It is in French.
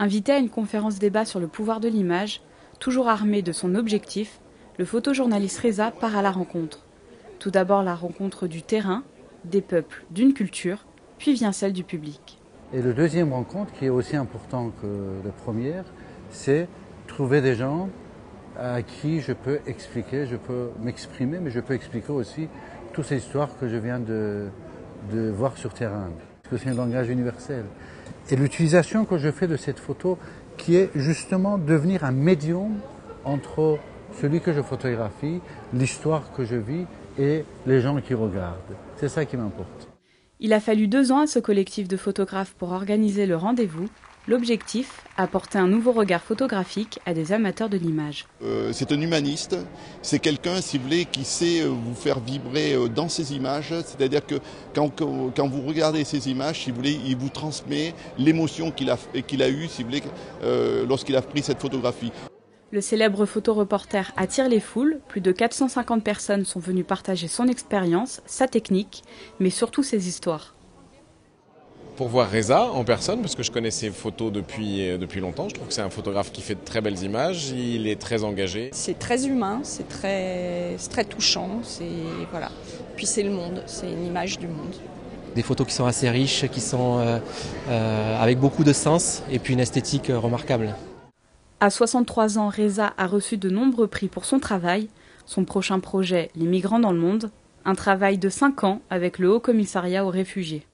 Invité à une conférence débat sur le pouvoir de l'image, toujours armé de son objectif, le photojournaliste Reza part à la rencontre. Tout d'abord la rencontre du terrain, des peuples, d'une culture, puis vient celle du public. Et le deuxième rencontre, qui est aussi important que la première, c'est trouver des gens à qui je peux expliquer, je peux m'exprimer, mais je peux expliquer aussi toutes ces histoires que je viens de voir sur terrain. Parce que c'est un langage universel. Et l'utilisation que je fais de cette photo, qui est justement devenir un médium entre celui que je photographie, l'histoire que je vis et les gens qui regardent. C'est ça qui m'importe. Il a fallu 2 ans à ce collectif de photographes pour organiser le rendez-vous. L'objectif, apporter un nouveau regard photographique à des amateurs de l'image. C'est un humaniste, c'est quelqu'un, si vous voulez, qui sait vous faire vibrer dans ses images. C'est-à-dire que quand vous regardez ces images, si vous voulez, il vous transmet l'émotion qu'il a eue, si vous voulez, lorsqu'il a pris cette photographie. Le célèbre photoreporter attire les foules. Plus de 450 personnes sont venues partager son expérience, sa technique, mais surtout ses histoires. Pour voir Reza en personne, parce que je connais ses photos depuis longtemps. Je trouve que c'est un photographe qui fait de très belles images, il est très engagé. C'est très humain, c'est très touchant, voilà. Puis c'est le monde, c'est une image du monde. Des photos qui sont assez riches, qui sont avec beaucoup de sens et puis une esthétique remarquable. À 63 ans, Reza a reçu de nombreux prix pour son travail. Son prochain projet, Les migrants dans le monde, un travail de 5 ans avec le Haut Commissariat aux réfugiés.